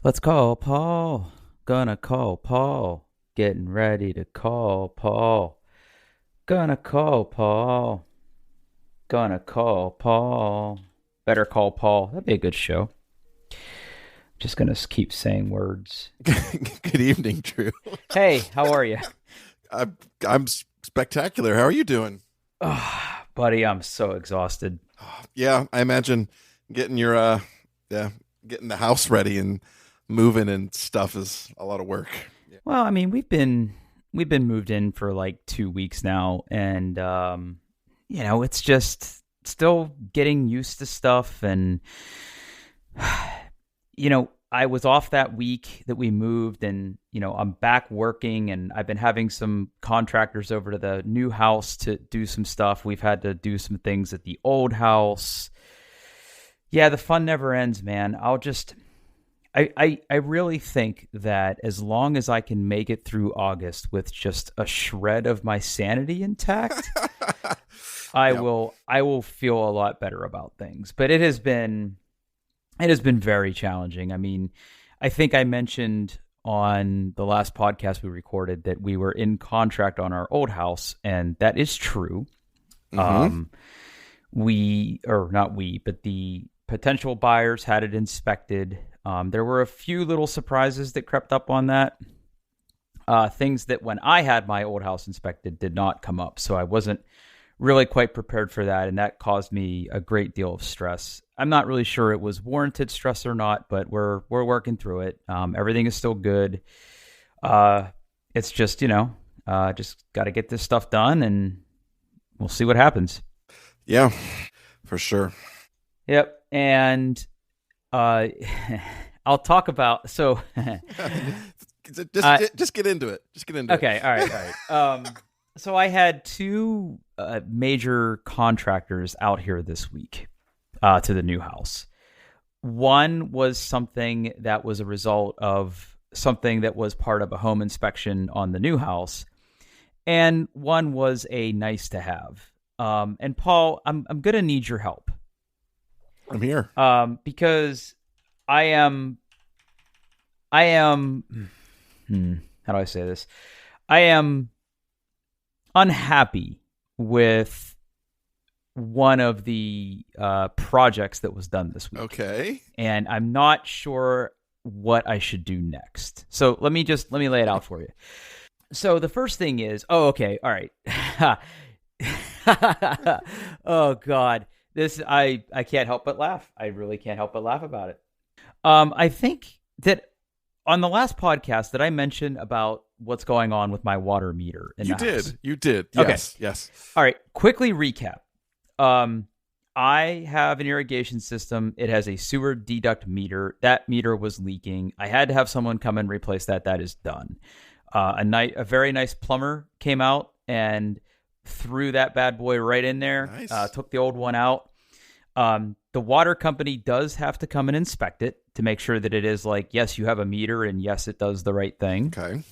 Let's call Paul. Gonna call Paul. Getting ready to call Paul. Gonna call Paul. Gonna call Paul. Better call Paul. That'd be a good show. Just gonna keep saying words. Good evening, Drew. Hey, how are you? I'm spectacular. How are you doing? Oh, buddy, I'm so exhausted. Yeah, I imagine getting your yeah, getting the house ready and moving and stuff is a lot of work. Yeah. Well, I mean, we've been moved in for like 2 weeks now, and it's just still getting used to stuff. And I was off that week that we moved, and I'm back working, and I've been having some contractors over to the new house to do some stuff. We've had to do some things at the old house. Yeah, the fun never ends, man. I really think that as long as I can make it through August with just a shred of my sanity intact, I Yeah. will I will feel a lot better about things. But it has been very challenging. I mean, I think I mentioned on the last podcast we recorded that we were in contract on our old house, and that is true. Mm-hmm. Um, or not we, but the potential buyers had it inspected. There were a few little surprises that crept up on that. Things that when I had my old house inspected did not come up. So I wasn't really quite prepared for that. And that caused me a great deal of stress. I'm not really sure it was warranted stress or not, but we're working through it. Everything is still good. It's just, just got to get this stuff done and we'll see what happens. Yeah, for sure. Yep. And uh, I'll talk about, so, Just get into it. Just get into it. okay. All right. All right. So I had two major contractors out here this week to the new house. One was something that was a result of something that was part of a home inspection on the new house, and one was a nice to have. And Paul, I'm gonna need your help I'm here. because I am I am how do I say this? I am unhappy with one of the projects that was done this week, Okay. and I'm not sure what I should do next. So let me lay it out for you. So the first thing is, oh, okay, all right. Oh God, this I can't help but laugh. I really can't help but laugh about it. I think that on the last podcast that I mentioned about what's going on with my water meter in You the house. did. You did. Okay. Yes. Yes. All right, quickly recap. Um, I have an irrigation system. It has a sewer deduct meter. That meter was leaking. I had to have someone come and replace that. That is done. A very nice plumber came out and threw that bad boy right in there. Nice. Took the old one out. The water company does have to come and inspect it to make sure that it is like, yes, you have a meter, and yes, it does the right thing. Okay.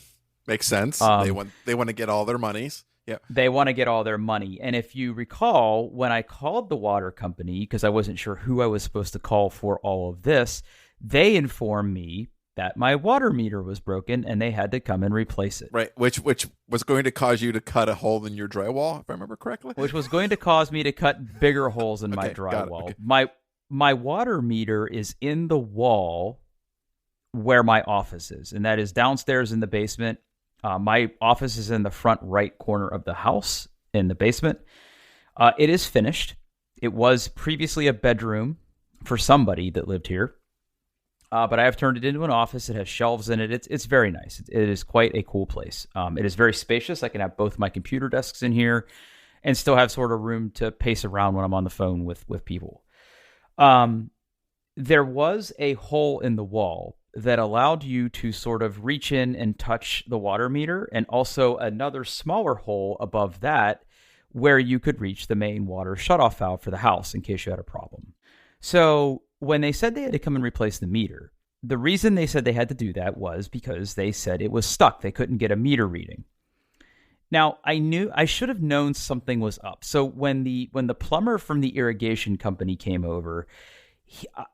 Makes sense. Um, They want to get all their monies. Yeah. They want to get all their money. And if you recall, when I called the water company, because I wasn't sure who I was supposed to call for all of this, they informed me that my water meter was broken and they had to come and replace it, Right. Which was going to cause you to cut a hole in your drywall, if I remember correctly. which was going to cause me to cut bigger holes in my Okay. Got it. drywall. Okay. My water meter is in the wall where my office is, and that is downstairs in the basement. My office is in the front right corner of the house in the basement. It is finished. It was previously a bedroom for somebody that lived here, but I have turned it into an office. It has shelves in it. It's very nice. It is quite a cool place. It is very spacious. I can have both my computer desks in here and still have sort of room to pace around when I'm on the phone with people. There was a hole in the wall that allowed you to sort of reach in and touch the water meter, and also another smaller hole above that where you could reach the main water shutoff valve for the house in case you had a problem. So when they said they had to come and replace the meter, the reason they said they had to do that was because they said it was stuck. They couldn't get a meter reading. Now, I should have known something was up. So when the plumber from the irrigation company came over,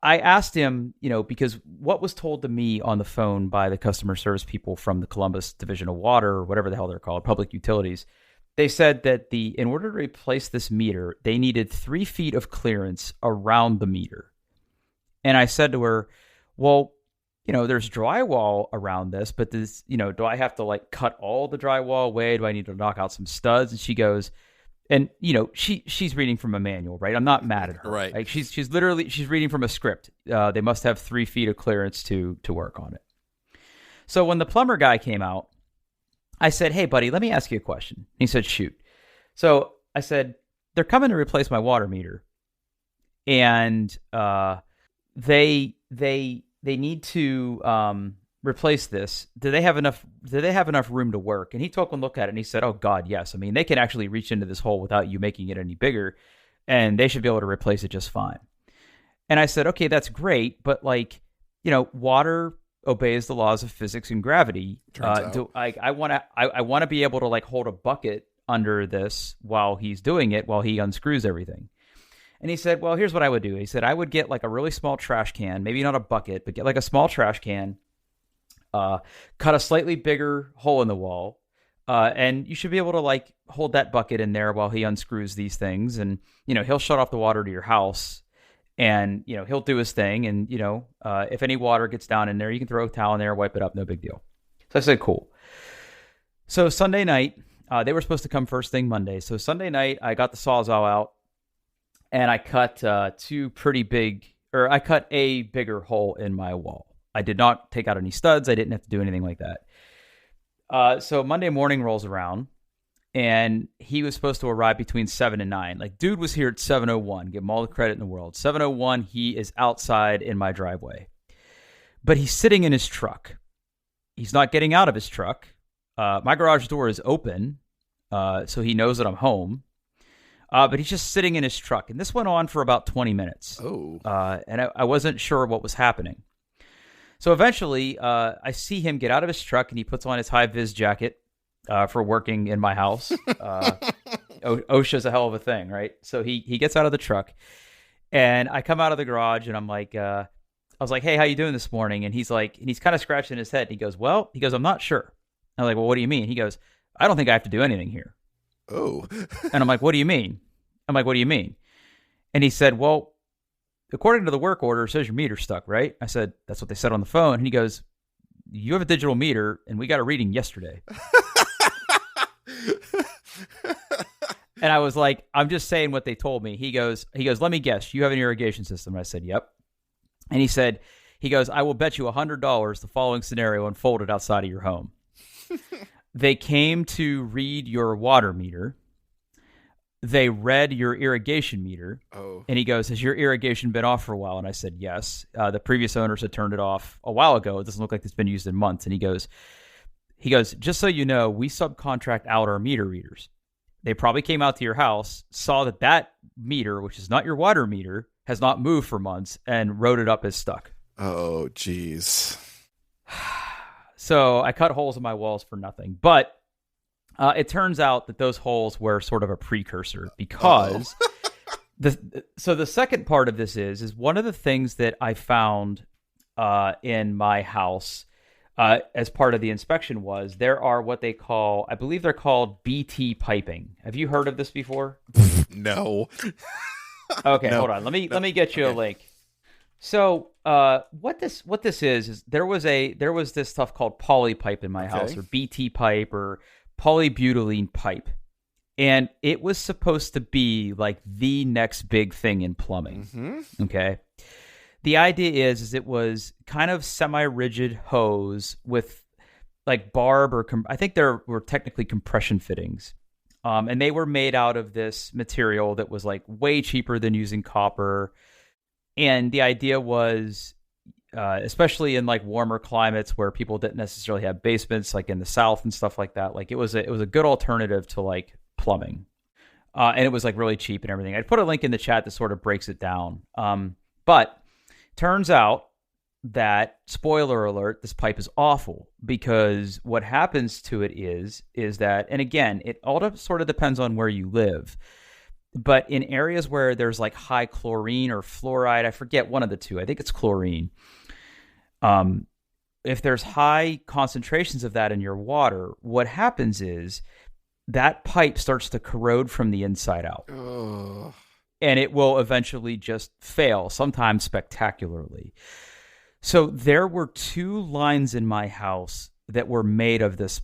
I asked him, because what was told to me on the phone by the customer service people from the Columbus Division of Water, or whatever the hell they're called, public utilities, they said that in order to replace this meter, they needed 3 feet of clearance around the meter. And I said to her, well, there's drywall around this, but do I have to like cut all the drywall away? Do I need to knock out some studs? And she goes, and she's reading from a manual, right? I'm not mad at her. Right. Like she's reading from a script. They must have 3 feet of clearance to work on it. So when the plumber guy came out, I said, hey buddy, let me ask you a question. And he said, shoot. So I said, they're coming to replace my water meter, and they need to replace this. Do they have enough room to work? And he took a look at it and he said, oh God, yes. I mean, they can actually reach into this hole without you making it any bigger, and they should be able to replace it just fine. And I said, okay, that's great, but water obeys the laws of physics and gravity. I want to be able to like hold a bucket under this while he's doing it, while he unscrews everything. And he said, well, here's what I would do. He said, I would get like a really small trash can, maybe not a bucket, but get like a small trash can, cut a slightly bigger hole in the wall, and you should be able to like hold that bucket in there while he unscrews these things. And, he'll shut off the water to your house, and, he'll do his thing. And, if any water gets down in there, you can throw a towel in there, wipe it up, no big deal. So I said, cool. So Sunday night, they were supposed to come first thing Monday. So Sunday night, I got the Sawzall out, and I cut I cut a bigger hole in my wall. I did not take out any studs. I didn't have to do anything like that. So Monday morning rolls around, and he was supposed to arrive between 7 and 9. Like, dude was here at 7:01. Give him all the credit in the world. 7:01, he is outside in my driveway. But he's sitting in his truck. He's not getting out of his truck. My garage door is open, so he knows that I'm home. But he's just sitting in his truck. And this went on for about 20 minutes. Oh. And I wasn't sure what was happening. So eventually, I see him get out of his truck, and he puts on his high-vis jacket for working in my house. OSHA's a hell of a thing, right? So he gets out of the truck, and I come out of the garage, and I'm like, I was like, hey, how you doing this morning? And he's kind of scratching his head. And he goes, I'm not sure. I'm like, well, what do you mean? He goes, I don't think I have to do anything here. Oh. And I'm like, what do you mean? And he said, well, according to the work order, it says your meter's stuck, right? I said, that's what they said on the phone. And he goes, you have a digital meter, and we got a reading yesterday. And I was like, I'm just saying what they told me. He goes, let me guess, you have an irrigation system? And I said, yep. And he goes, I will bet you $100 the following scenario unfolded outside of your home. They came to read your water meter. They read your irrigation meter. Oh. And he goes, has your irrigation been off for a while? And I said, yes. The previous owners had turned it off a while ago. It doesn't look like it's been used in months. And he goes, just so you know, we subcontract out our meter readers. They probably came out to your house, saw that meter, which is not your water meter, has not moved for months, and wrote it up as stuck. Oh, geez. So I cut holes in my walls for nothing. But it turns out that those holes were sort of a precursor, because the second part of this is one of the things that I found in my house as part of the inspection was there are what they call, I believe they're called BT piping. Have you heard of this before? No. Okay, No. hold on. Let me get you a link. So what this is there was this stuff called poly pipe in my house, or BT pipe, or polybutylene pipe. And it was supposed to be like the next big thing in plumbing. Mm-hmm. Okay. The idea is it was kind of semi-rigid hose with like barb, or I think there were technically compression fittings. And they were made out of this material that was like way cheaper than using copper. And the idea was, especially in like warmer climates where people didn't necessarily have basements, like in the South and stuff like that, like it was a good alternative to like plumbing. And it was like really cheap and everything. I'd put a link in the chat that sort of breaks it down. But turns out that, spoiler alert, this pipe is awful, because what happens to it is that, and again, it all sort of depends on where you live. But in areas where there's like high chlorine or fluoride, I forget one of the two. I think it's chlorine. Um, if there's high concentrations of that in your water, what happens is that pipe starts to corrode from the inside out. Ugh. And it will eventually just fail, sometimes spectacularly. So there were two lines in my house that were made of this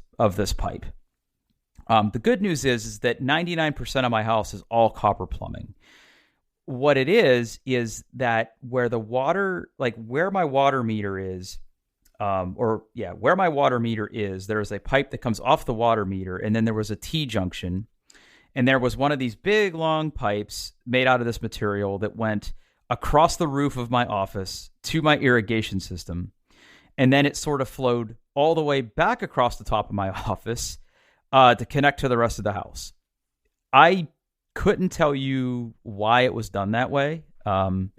pipe. The good news is that 99% of my house is all copper plumbing. What it is that where the water, like where my water meter is, where my water meter is, there's a pipe that comes off the water meter, and then there was a T-junction, and there was one of these big, long pipes made out of this material that went across the roof of my office to my irrigation system, and then it sort of flowed all the way back across the top of my office to connect to the rest of the house. I couldn't tell you why it was done that way. And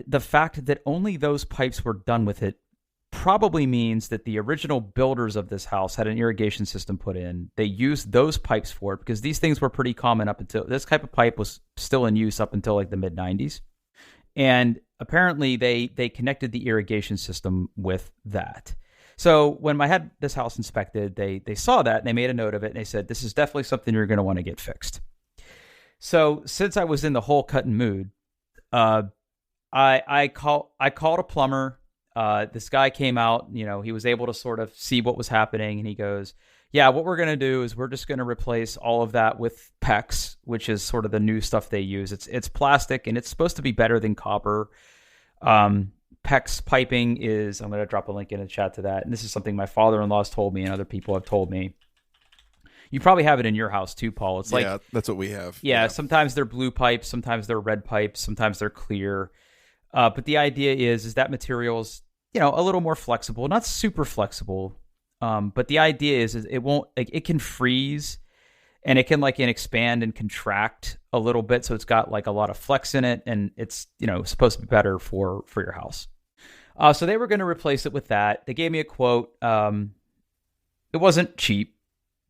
the fact that only those pipes were done with it probably means that the original builders of this house had an irrigation system put in. They used those pipes for it because these things were pretty common up until this type of pipe was still in use up until like the mid 90s. And apparently they connected the irrigation system with that. So when I had this house inspected, they saw that and they made a note of it and they said, this is definitely something you're going to want to get fixed. So since I was in the hole cutting mood, I called a plumber. This guy came out, he was able to sort of see what was happening, and he goes, yeah, what we're going to do is we're just going to replace all of that with PEX, which is sort of the new stuff they use. It's plastic, and it's supposed to be better than copper. PEX piping is, I'm going to drop a link in the chat to that, and this is something my father-in-law's told me and other people have told me. You probably have it in your house too, Paul. It's like, yeah, that's what we have. Yeah, sometimes they're blue pipes, sometimes they're red pipes, sometimes they're clear. But the idea is that material's, a little more flexible, not super flexible. But the idea is it won't, like, it can freeze and it can expand and contract a little bit. So it's got like a lot of flex in it, and it's, supposed to be better for your house. So they were going to replace it with that. They gave me a quote. It wasn't cheap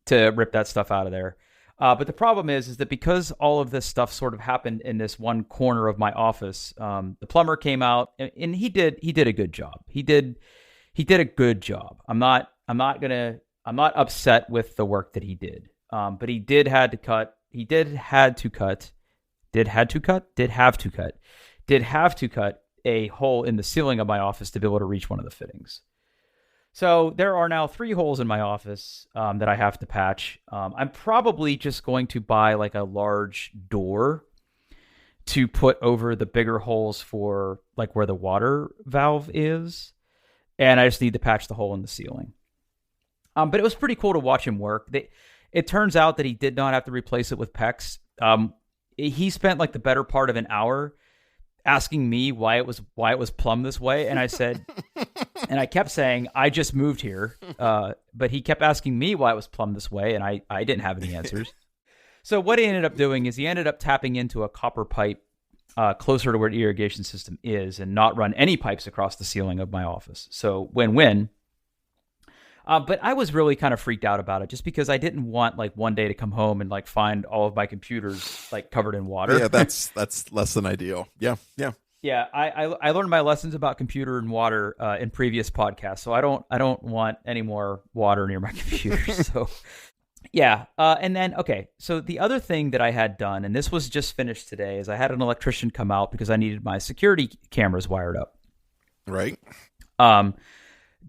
to rip that stuff out of there. But the problem is that because all of this stuff sort of happened in this one corner of my office, the plumber came out and he did a good job. He did a good job. I'm not upset with the work that he did. But he did have to cut a hole in the ceiling of my office to be able to reach one of the fittings. So there are now 3 holes in my office that I have to patch. I'm probably just going to buy like a large door to put over the bigger holes for like where the water valve is. And I just need to patch the hole in the ceiling. But it was pretty cool to watch him work. It turns out that he did not have to replace it with PEX. He spent like the better part of an hour asking me why it was plumbed this way, and I said, and I kept saying, I just moved here, but he kept asking me why it was plumbed this way, and I didn't have any answers. So what he ended up doing is he ended up tapping into a copper pipe closer to where the irrigation system is, and not run any pipes across the ceiling of my office. So win-win. But I was really kind of freaked out about it just because I didn't want like one day to come home and like find all of my computers like covered in water. Yeah, that's less than ideal. Yeah. Yeah, I learned my lessons about computer and water in previous podcasts, so I don't want any more water near my computer. So yeah, and then so the other thing that I had done, and this was just finished today, is I had an electrician come out because I needed my security cameras wired up. Right.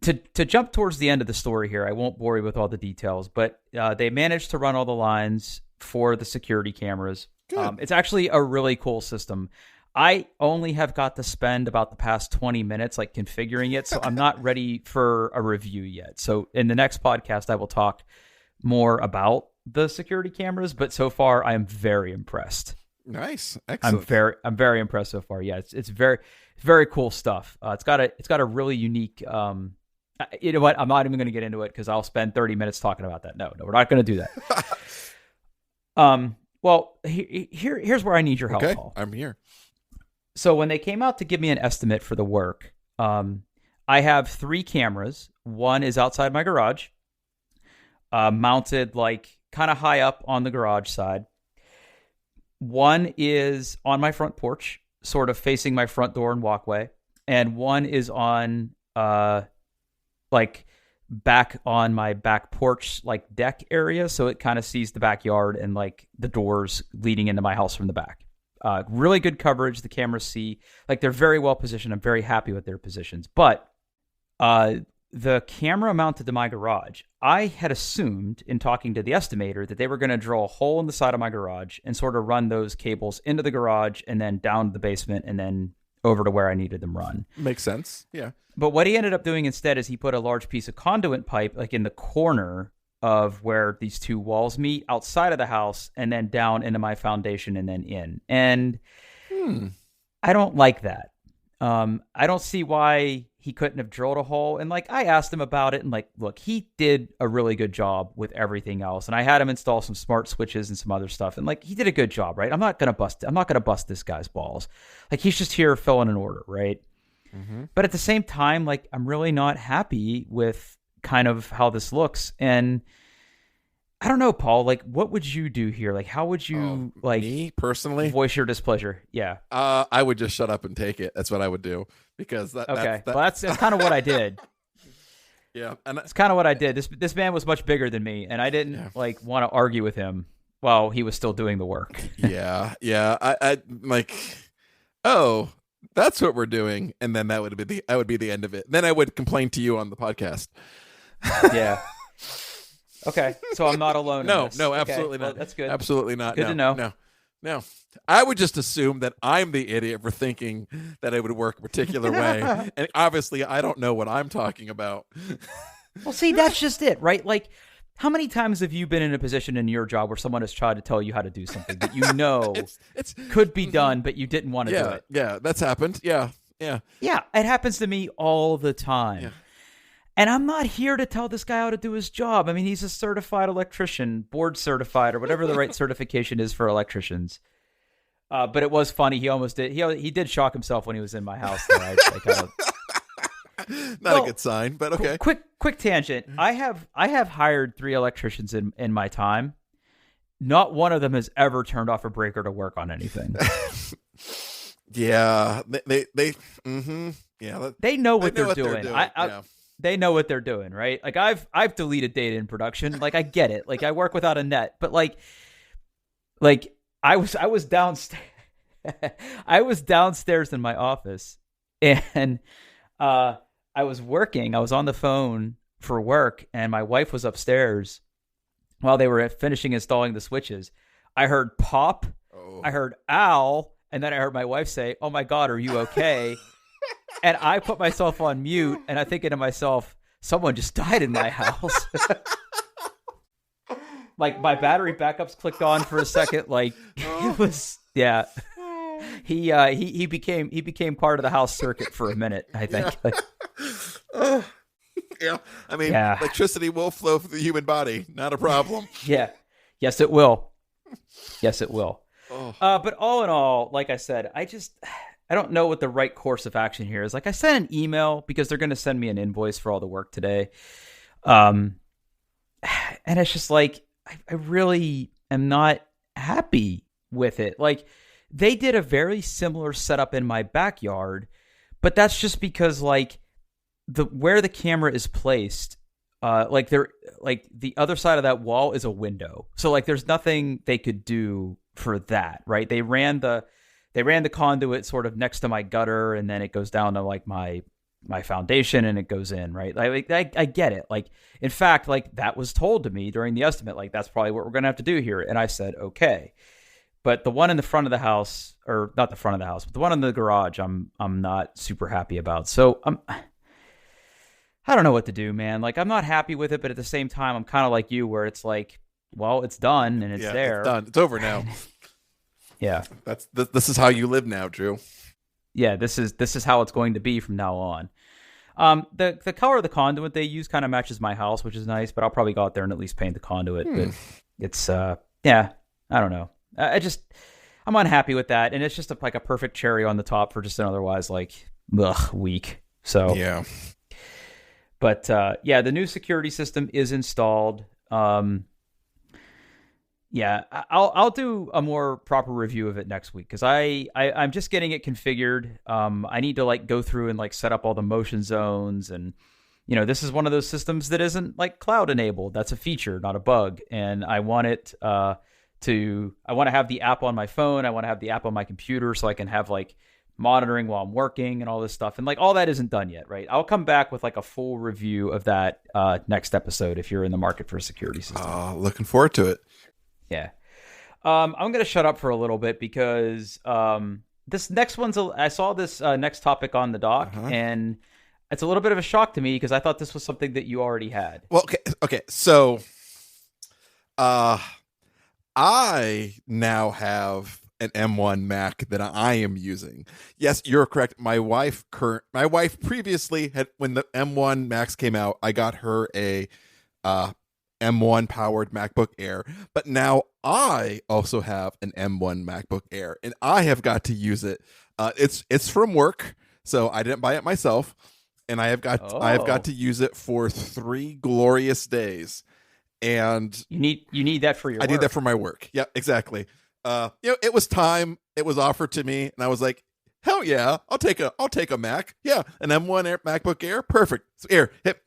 To jump towards the end of the story here, I won't bore you with all the details, but they managed to run all the lines for the security cameras. It's actually a really cool system. I only have got to spend about the past 20 minutes like configuring it, so I'm not ready for a review yet. So in the next podcast, I will talk more about the security cameras, but so far I am very impressed. Nice. Excellent. I'm very impressed so far. Yeah, it's very, very cool stuff. It's got a really unique you know what? I'm not even going to get into it because I'll spend 30 minutes talking about that. No, we're not going to do that. Well, here's where I need your help, okay, Paul. I'm here. So when they came out to give me an estimate for the work, I have 3 cameras. One is outside my garage, mounted like kind of high up on the garage side. One is on my front porch, sort of facing my front door and walkway, and one is on like back on my back porch, like deck area, so it kind of sees the backyard and like the doors leading into my house from the back. Really good coverage. The cameras see, like, they're very well positioned. I'm very happy with their positions. But the camera mounted to my garage, I had assumed in talking to the estimator that they were going to drill a hole in the side of my garage and sort of run those cables into the garage and then down to the basement and then over to where I needed them run. Makes sense. Yeah. But what he ended up doing instead is he put a large piece of conduit pipe like in the corner of where these two walls meet outside of the house and then down into my foundation and then in. And I don't like that. I don't see why he couldn't have drilled a hole. And like, I asked him about it and like, look, he did a really good job with everything else. And I had him install some smart switches and some other stuff. And like, he did a good job, right? I'm not going to bust this guy's balls. Like, he's just here filling an order, right? Mm-hmm. But at the same time, like, I'm really not happy with kind of how this looks. And I don't know, Paul, like, what would you do here? Like, how would you me personally voice your displeasure? Yeah. I would just shut up and take it. That's what I would do, because that's kind of what I did. Yeah. And that's kind of what I did. This man was much bigger than me, and I didn't like want to argue with him while he was still doing the work. Yeah. I like, oh, that's what we're doing. And then that would be the end of it. Then I would complain to you on the podcast. Yeah. Okay, so I'm not alone. No, in this. no, absolutely okay, not. well, that's good. Absolutely not. Good to know. No. I would just assume that I'm the idiot for thinking that it would work a particular way, and obviously I don't know what I'm talking about. Well, see, that's just it, right? Like, how many times have you been in a position in your job where someone has tried to tell you how to do something that you know it's could be done, but you didn't want to do it? Yeah, that's happened. Yeah, it happens to me all the time. Yeah. And I'm not here to tell this guy how to do his job. I mean, he's a certified electrician, board certified, or whatever the right certification is for electricians. But it was funny. He almost did. He did shock himself when he was in my house. Not a good sign, but okay. Quick tangent. I have hired 3 electricians in my time. Not one of them has ever turned off a breaker to work on anything. Yeah, they they know what they're doing. They know what they're doing, right? Like, I've deleted data in production. Like, I get it. Like, I work without a net, but like I was downstairs. I was downstairs in my office, and I was working. I was on the phone for work, and my wife was upstairs while they were finishing installing the switches. I heard pop. Oh. I heard ow, and then I heard my wife say, "Oh my God, are you okay?" And I put myself on mute, and I'm thinking to myself, someone just died in my house. Like, my battery backups clicked on for a second. Like, it was, yeah. He became part of the house circuit for a minute, I think. Yeah. Yeah. I mean, electricity will flow through the human body. Not a problem. Yeah. Yes, it will. Yes, it will. Oh. But all in all, like I said, I don't know what the right course of action here is. Like, I sent an email because they're going to send me an invoice for all the work today. And it's just like, I really am not happy with it. Like, they did a very similar setup in my backyard, but that's just because like where the camera is placed, like the other side of that wall is a window. So like, there's nothing they could do for that, right? They ran the conduit sort of next to my gutter, and then it goes down to like my foundation and it goes in, right? I get it. Like, in fact, like, that was told to me during the estimate, like, that's probably what we're going to have to do here. And I said, okay. But the one in the front of the house, or not the front of the house, but the one in the garage, I'm not super happy about. So I don't know what to do, man. Like, I'm not happy with it, but at the same time, I'm kind of like you, where it's like, well, it's done and it's there. It's done. It's over now. Yeah. This is how you live now, Drew. Yeah, this is how it's going to be from now on. The color of the conduit they use kind of matches my house, which is nice, but I'll probably go out there and at least paint the conduit. But it's I don't know. I'm unhappy with that, and it's just like a perfect cherry on the top for just an otherwise like week. So yeah. But the new security system is installed. Yeah, I'll do a more proper review of it next week because I'm just getting it configured. I need to like go through and like set up all the motion zones, and this is one of those systems that isn't like cloud enabled. That's a feature, not a bug, and I want it I want to have the app on my phone. I want to have the app on my computer so I can have like monitoring while I'm working and all this stuff. And like all that isn't done yet, right? I'll come back with like a full review of that next episode if you're in the market for a security system. Looking forward to it. Yeah. I'm going to shut up for a little bit because this next I saw this next topic on the doc, and it's a little bit of a shock to me because I thought this was something that you already had. Well, okay. So, I now have an M1 Mac that I am using. Yes, you're correct. My wife previously had, when the M1 Max came out, I got her a M1 powered MacBook Air, but now I also have an M1 MacBook Air, and I have got to use it. It's from work, so I didn't buy it myself, and I have got to use it for 3 glorious days. And you need that for your I need that for my work. Yeah, exactly. It was time. It was offered to me, and I was like, hell yeah, I'll take a Mac. Yeah, an M1 MacBook Air, perfect. So here, hit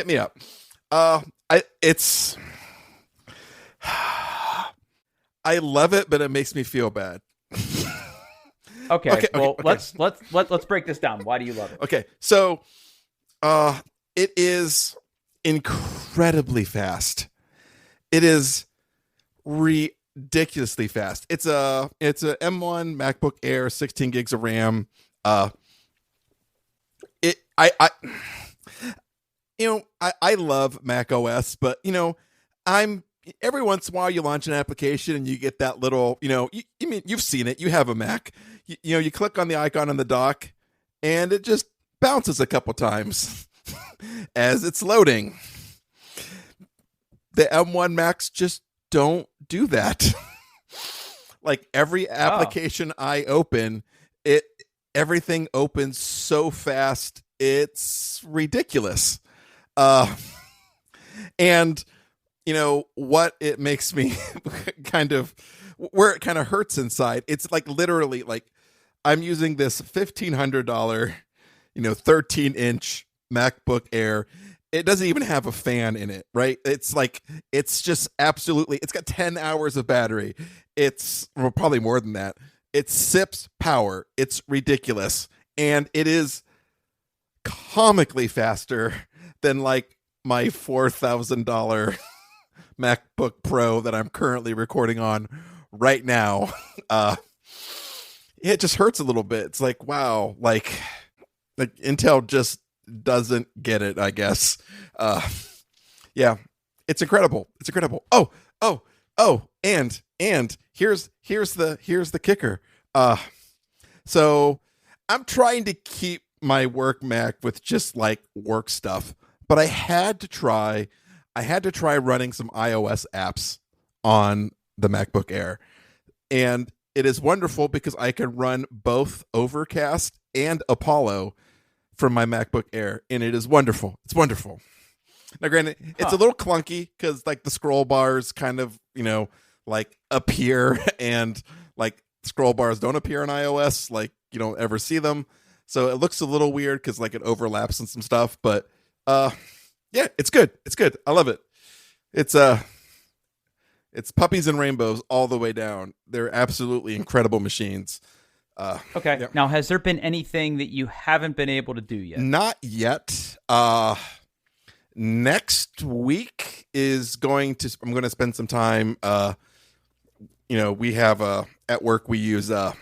me up. It's I love it, but it makes me feel bad. Okay. Well, let's break this down. Why do you love it? Okay, so it is incredibly fast. It is ridiculously fast. It's a M1 MacBook Air, 16 gigs of RAM. I love Mac OS, but I'm every once in a while you launch an application and you get that little, you've seen it. You have a Mac. You click on the icon on the dock and it just bounces a couple times as it's loading. The M1 Macs just don't do that. Like every application I open, everything opens so fast, it's ridiculous. And what it makes me where it kind of hurts inside, it's like literally like I'm using this $1,500 13-inch MacBook Air. It doesn't even have a fan in it, right? It's just absolutely, it's got 10 hours of battery. It's probably more than that. It sips power. It's ridiculous. And it is comically faster than like my $4,000 MacBook Pro that I'm currently recording on right now. It just hurts a little bit. It's like, wow, like Intel just doesn't get it, I guess. Yeah, it's incredible. It's incredible. Oh, and here's the kicker. So I'm trying to keep my work Mac with just like work stuff, but I had to try running some iOS apps on the MacBook Air. And it is wonderful because I can run both Overcast and Apollo from my MacBook Air, and it is wonderful. It's wonderful. Now, granted, it's a little clunky because like the scroll bars kind of, like appear, and like scroll bars don't appear on iOS. Like you don't ever see them. So it looks a little weird because like it overlaps and some stuff. But yeah, it's good. It's good. I love it. It's puppies and rainbows all the way down. They're absolutely incredible machines. Okay. Yep. Now, has there been anything that you haven't been able to do yet? Not yet. Next week I'm going to spend some time. We have at work we use a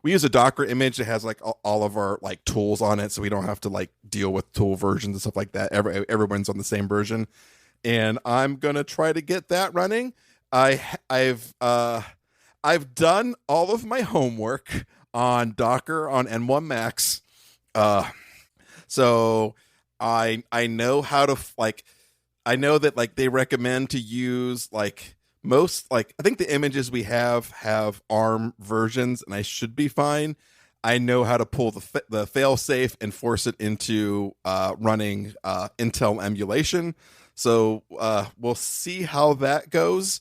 Docker image that has like all of our like tools on it, so we don't have to like deal with tool versions and stuff like that. Everyone's on the same version, and I'm gonna try to get that running. I've done all of my homework on Docker on N1 Max, so I know how to I know that like they recommend to use like most, like I think the images we have ARM versions, and I should be fine. I know how to pull the fail safe and force it into running Intel emulation. So we'll see how that goes.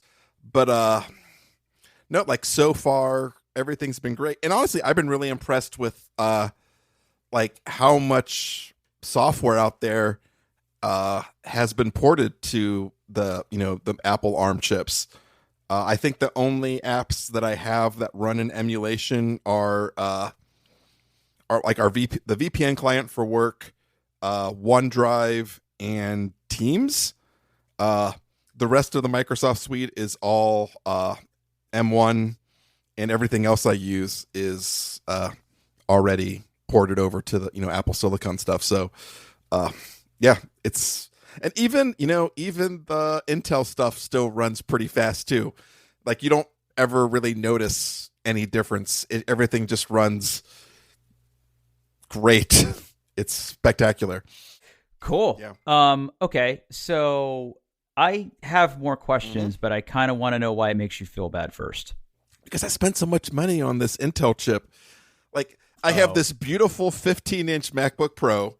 But no, like so far everything's been great. And honestly, I've been really impressed with like how much software out there has been ported to the Apple ARM chips. I think the only apps that I have that run in emulation are like the VPN client for work, OneDrive, and Teams. The rest of the Microsoft suite is all M1, and everything else I use is already ported over to the Apple Silicon stuff. So yeah, it's and even the Intel stuff still runs pretty fast too. Like you don't ever really notice any difference. Everything just runs great. It's spectacular. Cool. Yeah. Okay, so I have more questions, but I kind of want to know why it makes you feel bad first. Because I spent so much money on this Intel chip. Like I have this beautiful 15-inch MacBook Pro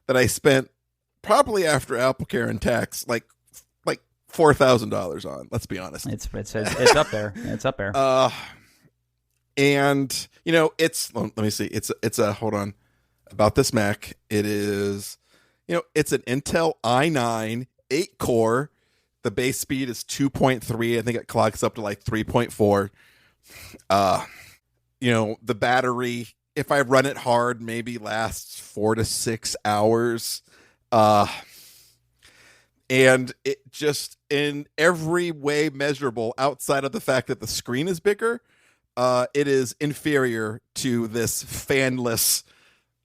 that I spent probably after AppleCare and tax like $4,000 on. Let's be honest. It's up there. It's up there. And let me see. It's a hold on about this Mac. It is it's an Intel i9 8-core. The base speed is 2.3. I think it clocks up to like 3.4. The battery, if I run it hard, maybe lasts 4 to 6 hours. And it just in every way measurable outside of the fact that the screen is bigger, it is inferior to this fanless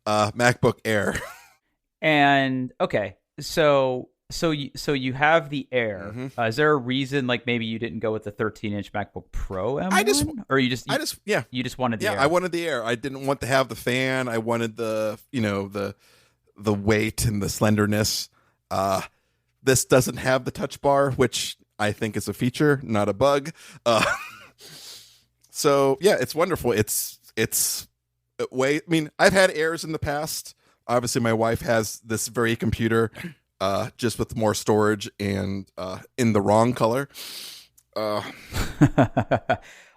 MacBook Air. And okay, so you have the Air. Mm-hmm. Is there a reason, like maybe you didn't go with the 13-inch MacBook Pro M1? You just wanted the Air? I wanted the Air. I didn't want to have the fan. I wanted the weight and the slenderness. This doesn't have the touch bar, which I think is a feature, not a bug. So yeah, it's wonderful. It's way. I mean, I've had Airs in the past. Obviously, my wife has this very computer, just with more storage and in the wrong color.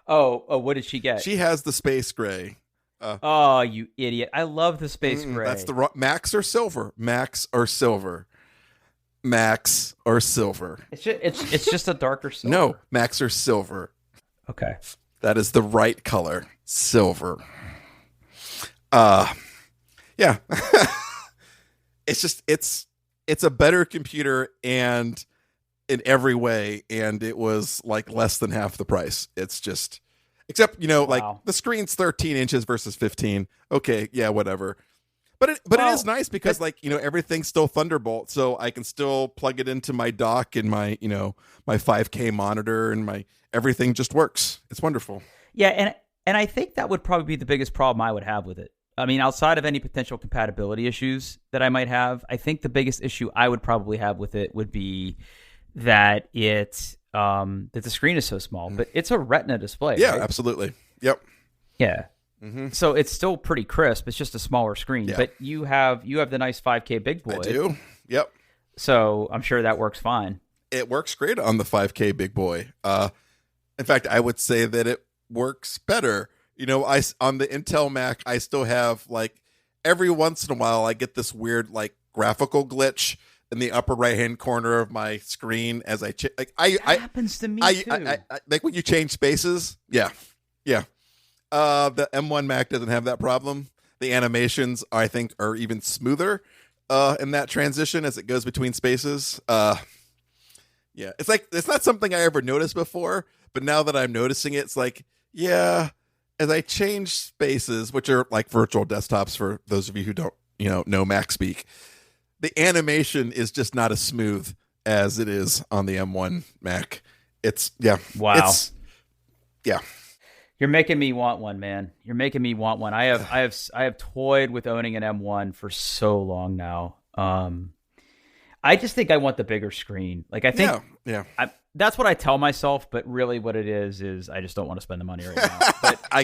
What did she get? She has the space gray. Oh, you idiot! I love the space gray. That's the Max or silver. Max or silver. Max or silver. It's just a darker silver. No, Max or silver. Okay. That is the right color. Silver. Yeah. It's a better computer and in every way, and it was like less than half the price. It's just except, like the screen's 13 inches versus 15. Okay, yeah, whatever. But it is nice because everything's still Thunderbolt, so I can still plug it into my dock and my my 5K monitor and my everything just works. It's wonderful. Yeah, and I think that would probably be the biggest problem I would have with it. I mean, outside of any potential compatibility issues that I might have, I think the biggest issue I would probably have with it would be that that the screen is so small, but it's a Retina display. Yeah, right? Absolutely. Yep. Yeah. Mm-hmm. So it's still pretty crisp. It's just a smaller screen, but you have the nice 5K big boy. I do. Yep. So I'm sure that works fine. It works great on the 5K big boy. In fact, I would say that it works better. On the Intel Mac, I still have like every once in a while I get this weird like graphical glitch in the upper right hand corner of my screen as I happens to me too. I like when you change spaces. Yeah. The M1 Mac doesn't have that problem. The animations I think are even smoother in that transition as it goes between spaces. Yeah, it's like it's not something I ever noticed before, but now that I'm noticing it, it's like, yeah, as I change spaces, which are like virtual desktops for those of you who don't, know Mac speak, the animation is just not as smooth as it is on the M1 Mac. Wow. Yeah. You're making me want one, man. You're making me want one. I have toyed with owning an M1 for so long now. I just think I want the bigger screen. Like I think, that's what I tell myself. But really, what it is I just don't want to spend the money right now. But I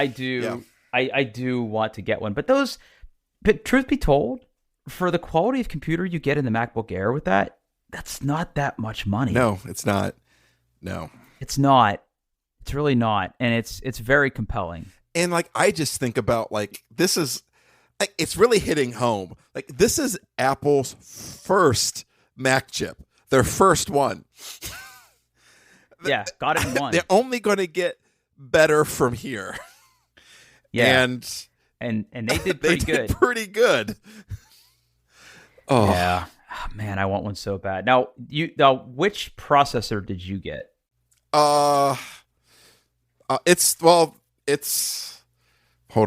do want to get one. But truth be told, for the quality of computer you get in the MacBook Air with that's not that much money. No, it's not. No. It's not. It's really not, and it's very compelling. And like I just think about like this is like it's really hitting home. Like this is Apple's first Mac chip, their first one. Yeah, got it in one. They're only going to get better from here. Yeah, and they did pretty good. Pretty good. Oh yeah, man, I want one so bad. Now, which processor did you get? It's hold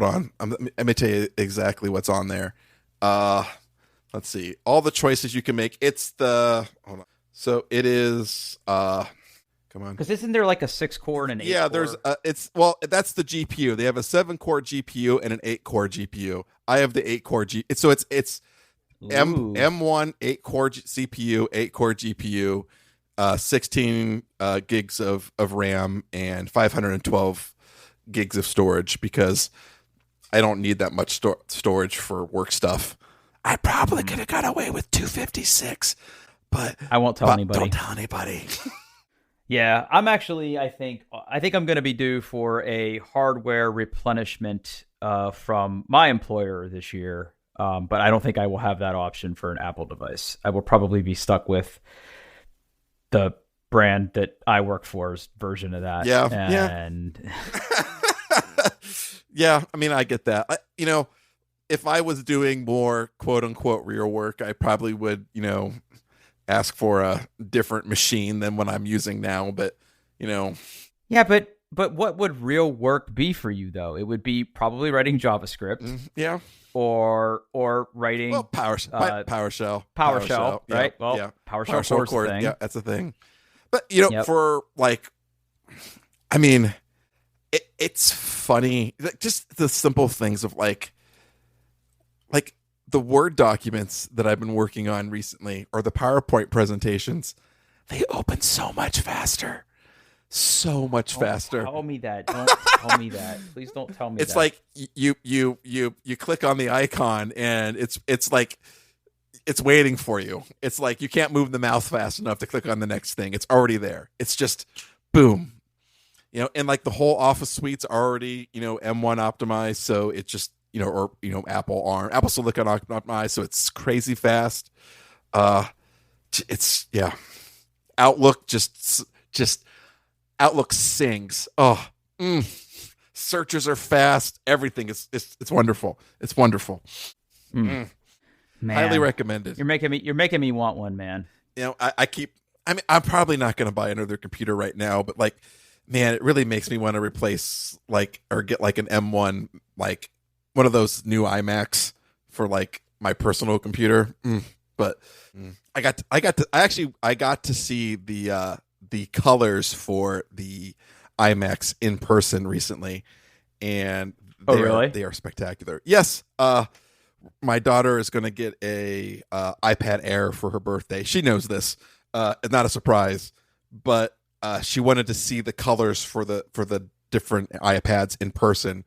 on. Let me tell you exactly what's on there. Let's see. All the choices you can make. It's hold on. So it is come on. Because isn't there like a 6-core and an 8-core? Yeah, there's that's the GPU. They have a 7-core GPU and an 8-core GPU. I have the 8-core so it's M1 8-core CPU, 8-core GPU, 16 gigs of RAM and 512 gigs of storage because I don't need that much storage for work stuff. I probably could have got away with 256, but I won't tell anybody. Don't tell anybody. Yeah, I'm actually. I think I'm going to be due for a hardware replenishment from my employer this year, but I don't think I will have that option for an Apple device. I will probably be stuck with the brand that I work for's version of that. Yeah, and yeah. I mean, I get that. If I was doing more quote unquote real work, I probably would, ask for a different machine than what I'm using now. But, yeah, but what would real work be for you though? It would be probably writing JavaScript. Yeah. Or writing PowerShell. PowerShell, right? Yeah, well, yeah. PowerShell core thing. Yeah, that's a thing. But for like, I mean, it's funny, just the simple things of like the Word documents that I've been working on recently, or the PowerPoint presentations. They open so much faster. So much faster. Tell me that. Don't tell me that. Please don't tell me it's that. It's like you click on the icon and it's like it's waiting for you. It's like you can't move the mouse fast enough to click on the next thing. It's already there. It's just boom. And like the whole Office suite's already, M1 optimized, so it just Apple Silicon optimized, so it's crazy fast. It's Outlook just Outlook sings. Searches are fast. Everything is it's wonderful. It's wonderful. Man, highly recommended. You're making me want one, man. I'm probably not going to buy another computer right now, but like, man, it really makes me want to replace or get like an M1, like one of those new iMacs for like my personal computer. But I got to see the colors for the iMacs in person recently, and they are spectacular. Yes, my daughter is going to get a iPad Air for her birthday. She knows this. It's not a surprise, but she wanted to see the colors for the different iPads in person,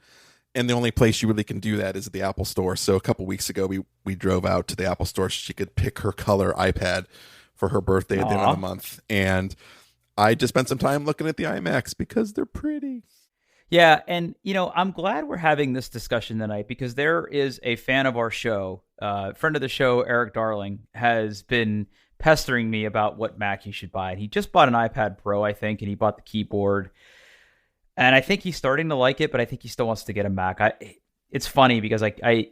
and the only place you really can do that is at the Apple Store. So a couple weeks ago, we drove out to the Apple Store so she could pick her color iPad for her birthday at the end of the month, and I just spent some time looking at the iMacs because they're pretty. Yeah, and I'm glad we're having this discussion tonight because there is a fan of our show, friend of the show, Eric Darling, has been pestering me about what Mac he should buy. And he just bought an iPad Pro, I think, and he bought the keyboard. And I think he's starting to like it, but I think he still wants to get a Mac. It's funny because I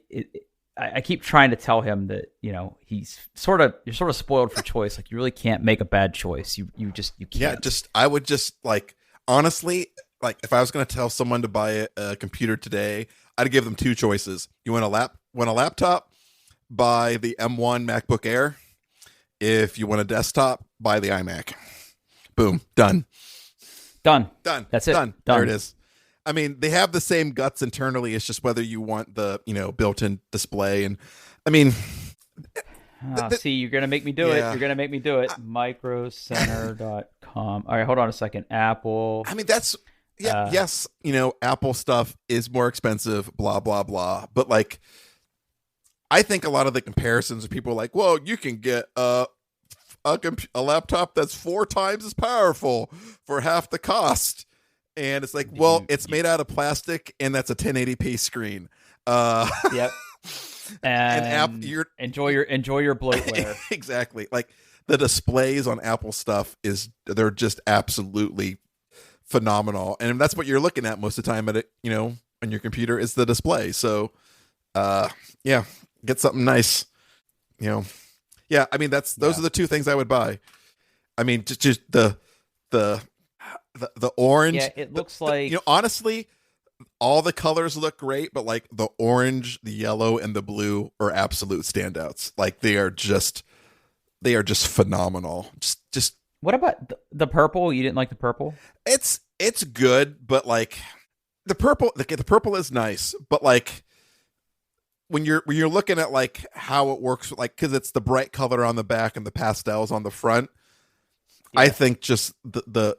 keep trying to tell him that you're sort of spoiled for choice. Like you really can't make a bad choice. You can't. Yeah, I would just like honestly. Like if I was going to tell someone to buy a computer today, I'd give them two choices. You want a laptop? Buy the M1 MacBook Air. If you want a desktop, buy the iMac. Boom, done. That's it. Done. There it is. I mean, they have the same guts internally. It's just whether you want the built-in display. And I mean, see, you're gonna make me do it. You're gonna make me do it. Microcenter.com. All right, hold on a second. Apple. I mean, that's. Yeah, yes, Apple stuff is more expensive, blah, blah, blah. But, like, I think a lot of the comparisons of people are like, well, you can get a a laptop that's 4 times as powerful for half the cost. And it's like, well, it's made out of plastic, and that's a 1080p screen. Yep. And you're enjoy your bloatware. Exactly. Like the displays on Apple stuff they're just absolutely phenomenal, and that's what you're looking at most of the time at it. On your computer is the display. So, yeah, get something nice. Yeah. I mean, those are the two things I would buy. I mean, just the orange. Yeah, it looks like honestly, all the colors look great, but like the orange, the yellow, and the blue are absolute standouts. Like they are just phenomenal. Just what about the purple? You didn't like the purple? It's good, but like the purple is nice, but like when you're looking at like how it works, like because it's the bright color on the back and the pastels on the front. Yeah. I think just the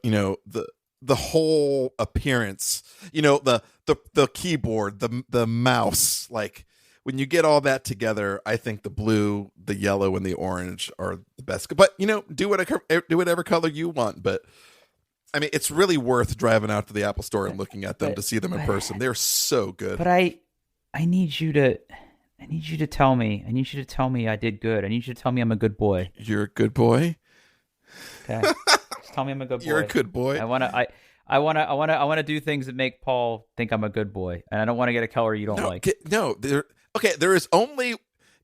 whole appearance, the keyboard, the mouse, like when you get all that together, I think the blue, the yellow, and the orange are the best. But do whatever color you want. But I mean, it's really worth driving out to the Apple Store and looking at them to see them in person. They're so good. But I need you to tell me. I need you to tell me I did good. I need you to tell me I'm a good boy. You're a good boy. Okay. Just tell me I'm a good boy. You're a good boy. I want to do things that make Paul think I'm a good boy, and I don't want to get a color you don't like. There is only,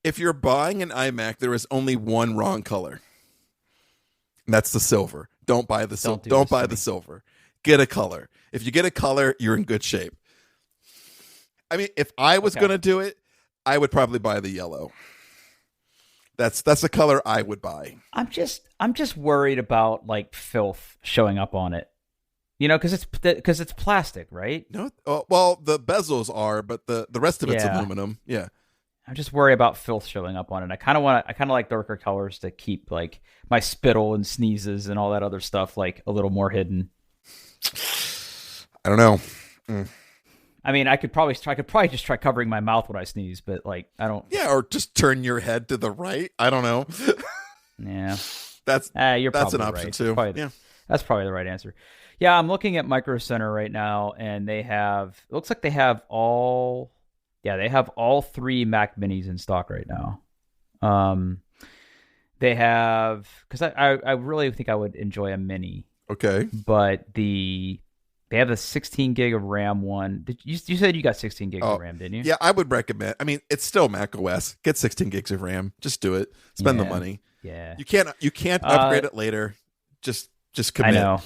if you're buying an iMac, there is only one wrong color. And that's the silver. Don't buy the silver. Don't buy the silver. Get a color. If you get a color, you're in good shape. I mean, if I was going to do it, I would probably buy the yellow. That's the color I would buy. I'm just worried about like filth showing up on it. Because it's plastic, right? No, well, the bezels are, but the rest of it's aluminum. Yeah, I'm just worried about filth showing up on it. I kind of like darker colors to keep like my spittle and sneezes and all that other stuff like a little more hidden. I don't know. I mean, I could probably just try covering my mouth when I sneeze, but like I don't. Yeah, or just turn your head to the right. I don't know. Yeah, that's an option right. too. That's probably the right answer. Yeah, I'm looking at Micro Center right now, and they have. It looks like they have all. Yeah, they have all 3 Mac Minis in stock right now. They have, because I really think I would enjoy a Mini. Okay, but they have a 16 gig of RAM one. You said you got 16 gigs of RAM, didn't you? Yeah, I would recommend. I mean, it's still Mac OS. Get 16 gigs of RAM. Just do it. Spend the money. Yeah, you can't upgrade it later. Just commit. I know.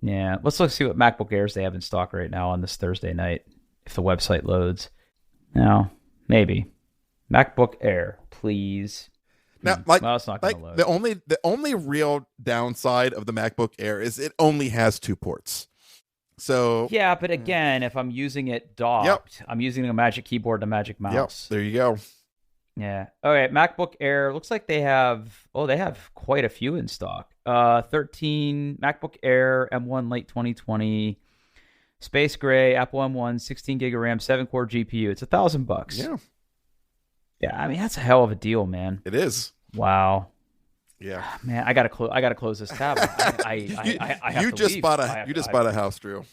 Yeah, let's see what MacBook Airs they have in stock right now on this Thursday night. If the website loads, no, maybe MacBook Air, please. Now, it's not going to load. The only real downside of the MacBook Air is it only has 2 ports. So yeah, but again, if I'm using it docked, I'm using a Magic Keyboard and a Magic Mouse. Yep, there you go. Yeah. All right, MacBook Air looks like they have quite a few in stock. 13 MacBook Air M1 late 2020, Space Gray, Apple M1, 16 gig of RAM, 7-core GPU. It's $1,000. Yeah. Yeah, I mean that's a hell of a deal, man. It is. Wow. Yeah. Man, I gotta close this tab. You just bought a house, Drew.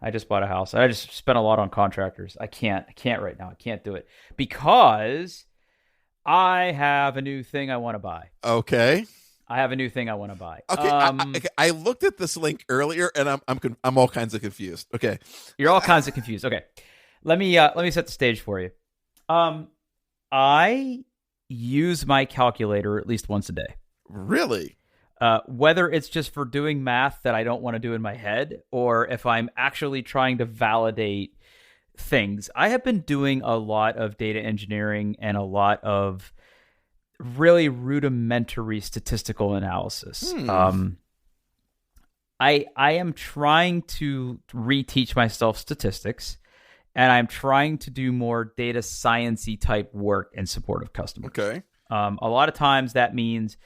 I just bought a house. I just spent a lot on contractors. I can't right now. I can't do it because I have a new thing I want to buy. Okay. I have a new thing I want to buy. Okay. I looked at this link earlier and I'm all kinds of confused. Okay. You're all kinds of confused. Okay. Let me set the stage for you. I use my calculator at least once a day. Really? Whether it's just for doing math that I don't want to do in my head, or if I'm actually trying to validate things. I have been doing a lot of data engineering and a lot of really rudimentary statistical analysis. I am trying to reteach myself statistics, and I'm trying to do more data science-y type work in support of customers. Okay. A lot of times that means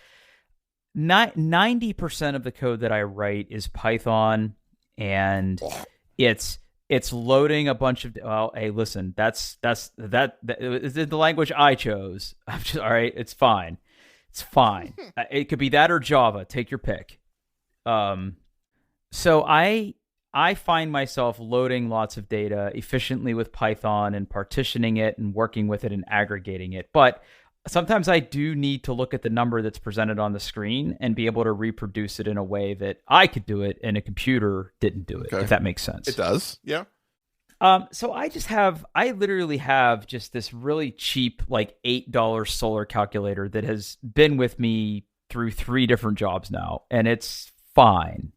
90% of the code that I write is Python, and it's loading a bunch of. Well, hey, listen, that is the language I chose. I'm just all right. It's fine. It's fine. It could be that or Java. Take your pick. So I find myself loading lots of data efficiently with Python and partitioning it and working with it and aggregating it. But sometimes I do need to look at the number that's presented on the screen and be able to reproduce it in a way that I could do it and a computer didn't do it, if that makes sense. It does, yeah. So I literally have just this really cheap, like $8 solar calculator that has been with me through 3 different jobs now, and it's fine.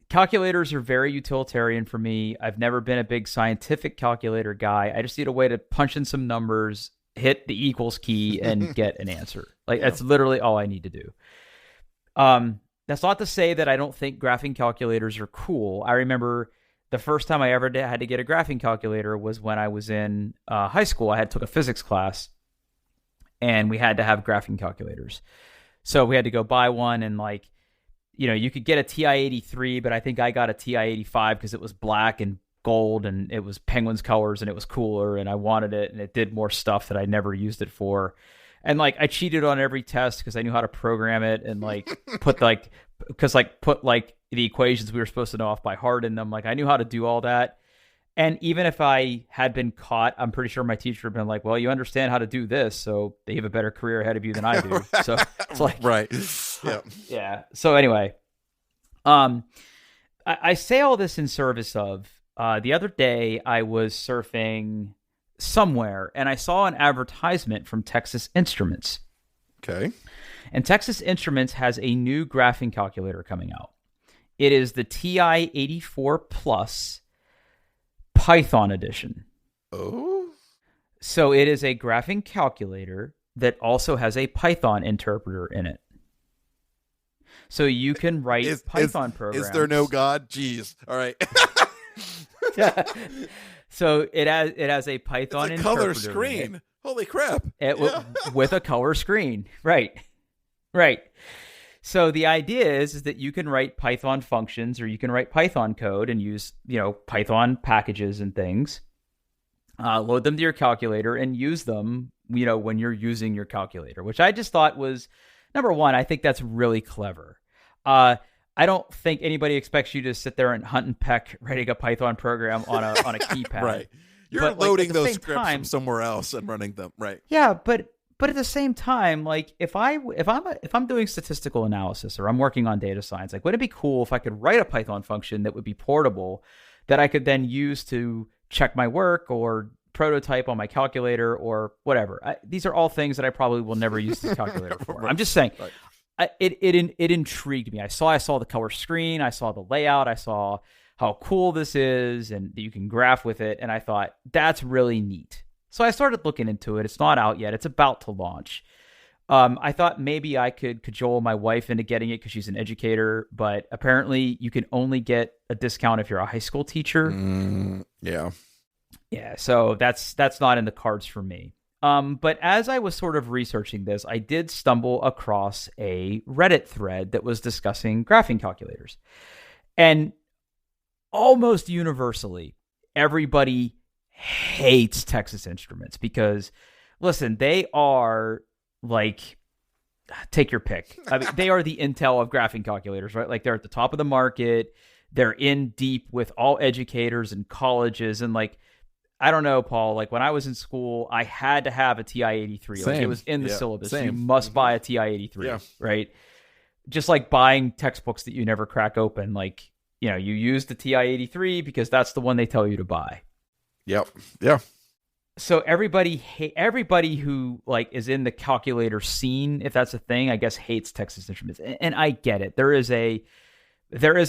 Calculators are very utilitarian for me. I've never been a big scientific calculator guy. I just need a way to punch in some numbers, hit the equals key, and get an answer. That's literally all I need to do. That's not to say that I don't think graphing calculators are cool. I remember the first time I ever had to get a graphing calculator was when I was in high school. I took a physics class, and we had to have graphing calculators. So we had to go buy one, and you could get a TI-83, but I think I got a TI-85 because it was black and gold, and it was Penguins colors, and it was cooler, and I wanted it, and it did more stuff that I never used it for. And I cheated on every test because I knew how to program it and put the equations we were supposed to know off by heart in them. I knew how to do all that. And even if I had been caught, I'm pretty sure my teacher would have been like, well, you understand how to do this, so they have a better career ahead of you than I do. So it's right. Yeah. Yeah. So anyway, I say all this in service of the other day I was surfing somewhere and I saw an advertisement from Texas Instruments. Okay. And Texas Instruments has a new graphing calculator coming out. It is the TI-84 Plus Python edition. Oh. So it is a graphing calculator that also has a Python interpreter in it. So you can write Python programs. Is there no God? Jeez. All right. So it has a Python it's a interpreter. Color screen. Holy crap. With a color screen. Right. So the idea is that you can write Python functions or you can write Python code and use, Python packages and things, load them to your calculator and use them, when you're using your calculator, which I just thought was, number one, I think that's really clever. I don't think anybody expects you to sit there and hunt and peck writing a Python program on a keypad. Right. You're loading those scripts from somewhere else and running them. Right. Yeah, but at the same time, if I'm doing statistical analysis or I'm working on data science, wouldn't it be cool if I could write a Python function that would be portable that I could then use to check my work or prototype on my calculator or whatever? These are all things that I probably will never use the calculator for. Right. I'm just saying. Right. It intrigued me. I saw the color screen. I saw the layout. I saw how cool this is and that you can graph with it. And I thought, that's really neat. So I started looking into it. It's not out yet. It's about to launch. I thought maybe I could cajole my wife into getting it because she's an educator, but apparently you can only get a discount if you're a high school teacher. Yeah. Yeah, so that's not in the cards for me. But as I was sort of researching this, I did stumble across a Reddit thread that was discussing graphing calculators. And almost universally, everybody hates Texas Instruments because, listen, they are take your pick. I mean, they are the Intel of graphing calculators, right? They're at the top of the market. They're in deep with all educators and colleges. And I don't know, Paul, when I was in school, I had to have a TI-83. It was in the syllabus. Same. You must buy a TI-83, right? Just like buying textbooks that you never crack open. You use the TI-83 because that's the one they tell you to buy. Yep. Yeah. So everybody who is in the calculator scene, if that's a thing, I guess hates Texas Instruments. And I get it. There is a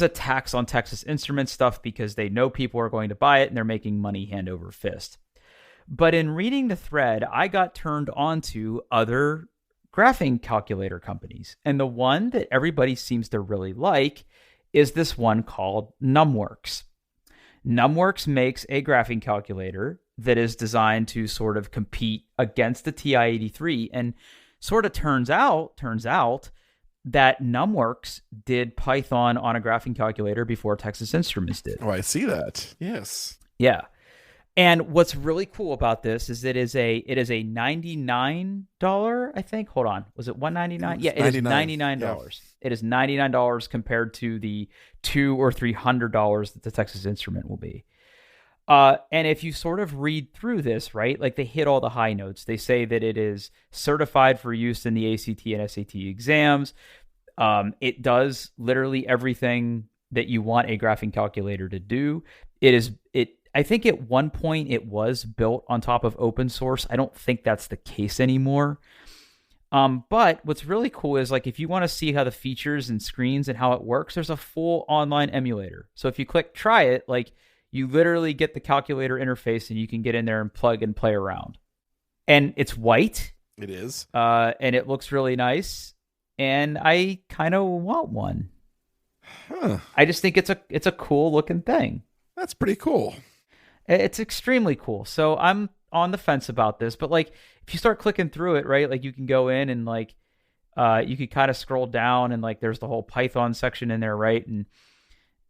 tax on Texas Instruments stuff because they know people are going to buy it and they're making money hand over fist. But in reading the thread, I got turned on to other graphing calculator companies. And the one that everybody seems to really like is this one called NumWorks. NumWorks makes a graphing calculator that is designed to sort of compete against the TI-83. And sort of turns out that NumWorks did Python on a graphing calculator before Texas Instruments did. Oh, I see that. Yes. Yeah. And what's really cool about this is it is a $99, I think. Hold on. Was it $199? Yeah, it is $99. Yeah. It is $99 compared to the $200 or $300 that the Texas Instrument will be. And if you sort of read through this, right, like they hit all the high notes. They say that it is certified for use in the ACT and SAT exams. It does literally everything that you want a graphing calculator to do. I think at one point it was built on top of open source. I don't think that's the case anymore. But what's really cool is like if you want to see how the features and screens and how it works, there's a full online emulator. So if you click try it, like you literally get the calculator interface and you can get in there and plug and play around. And it's white. It is. And it looks really nice. And I kind of want one. Huh. I just think it's a cool looking thing. That's pretty cool. It's extremely cool. So I'm on the fence about this, but like if you start clicking through it, right, like you can go in and like you could kind of scroll down and like there's the whole Python section in there, right? And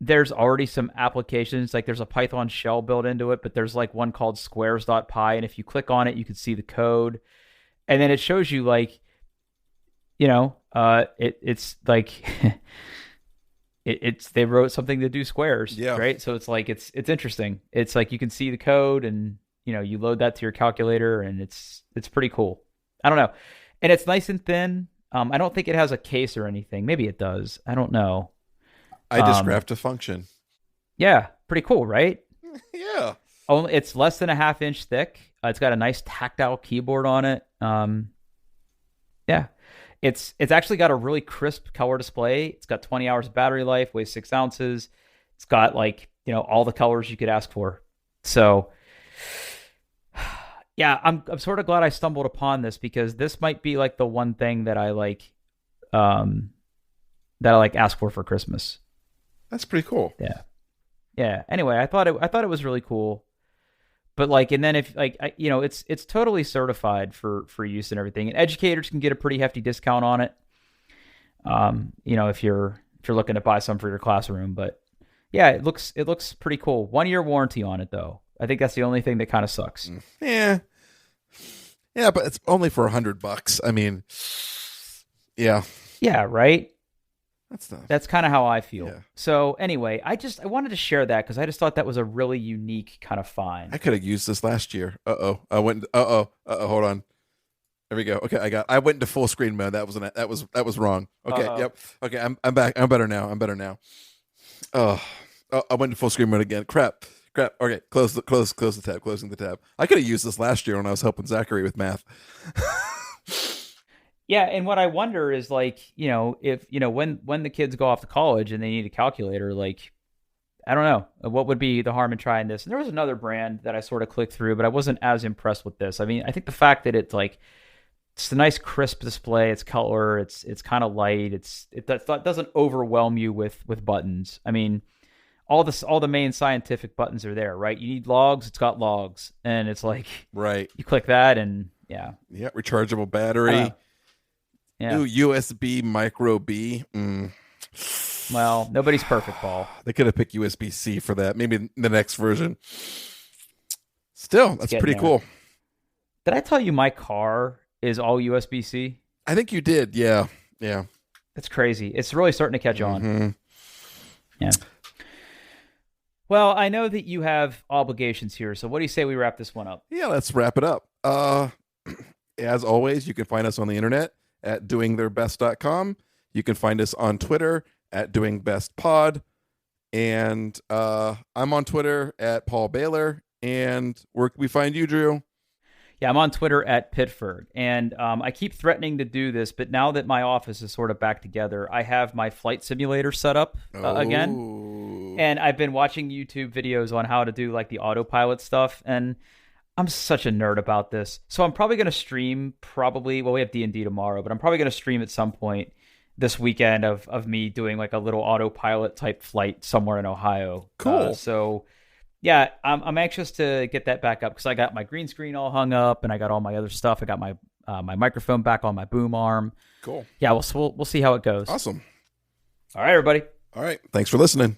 there's already some applications, like there's a Python shell built into it, but there's like one called squares.py, and if you click on it, you can see the code. And then it shows you like, you know, it's like it's they wrote something to do squares, yeah, right? So it's like it's interesting. It's like you can see the code, and you know you load that to your calculator, and it's pretty cool. I don't know, and it's nice and thin. I don't think it has a case or anything. Maybe it does. I don't know. I just graphed a function. Yeah, pretty cool, right? Yeah. Only it's less than a half-inch thick. It's got a nice tactile keyboard on it. Yeah. It's actually got a really crisp color display. It's got 20 hours of battery life, weighs 6 ounces. It's got like, you know, all the colors you could ask for. So yeah, I'm sort of glad I stumbled upon this because this might be like the one thing that I like ask for Christmas. That's pretty cool. Yeah. Yeah. Anyway, I thought it was really cool. But like, and then if like, you know, it's totally certified for use and everything, and educators can get a pretty hefty discount on it. You know, if you're looking to buy some for your classroom, but yeah, it looks pretty cool. 1-year warranty on it though. I think that's the only thing that kind of sucks. Yeah. Yeah, but it's only for $100. I mean, yeah. Yeah. Right. That's kind of how I feel. Yeah. So anyway, I wanted to share that because I just thought that was a really unique kind of find. I could have used this last year. Hold on. There we go. Okay, I went into full screen mode. That was wrong. Okay, Yep. Okay, I'm back. I'm better now. Oh, I went into full screen mode again. Crap. Okay, close the tab. Closing the tab. I could have used this last year when I was helping Zachary with math. Yeah, and what I wonder is like, you know, if you know when the kids go off to college and they need a calculator, like, I don't know, what would be the harm in trying this? And there was another brand that I sort of clicked through, but I wasn't as impressed with this. I mean, I think the fact that it's a nice crisp display, it's color, it's kind of light, it doesn't overwhelm you with buttons. I mean, all the main scientific buttons are there, right? You need logs, it's got logs, and it's like right. You click that, and yeah, rechargeable battery. Yeah. Ooh, USB micro B. Well, nobody's perfect, Paul. They could have picked USB-C for that. Maybe the next version. Still, that's pretty cool. Did I tell you my car is all USB-C? I think you did. Yeah. That's crazy. It's really starting to catch on. Mm-hmm. Yeah. Well, I know that you have obligations here, so what do you say we wrap this one up? Yeah, let's wrap it up. As always, you can find us on the internet at doingtheirbest.com. You can find us on Twitter at doingbestpod. And I'm on Twitter at Paul Baylor. And where can we find you, Drew? Yeah, I'm on Twitter at Pittsburgh. And I keep threatening to do this, but now that my office is sort of back together, I have my flight simulator set up again. And I've been watching YouTube videos on how to do like the autopilot stuff. And I'm such a nerd about this. So I'm probably going to stream we have D&D tomorrow, but I'm probably going to stream at some point this weekend of me doing like a little autopilot type flight somewhere in Ohio. Cool. So yeah, I'm anxious to get that back up because I got my green screen all hung up and I got all my other stuff. I got my microphone back on my boom arm. Cool. Yeah, we'll see how it goes. Awesome. All right, everybody. All right. Thanks for listening.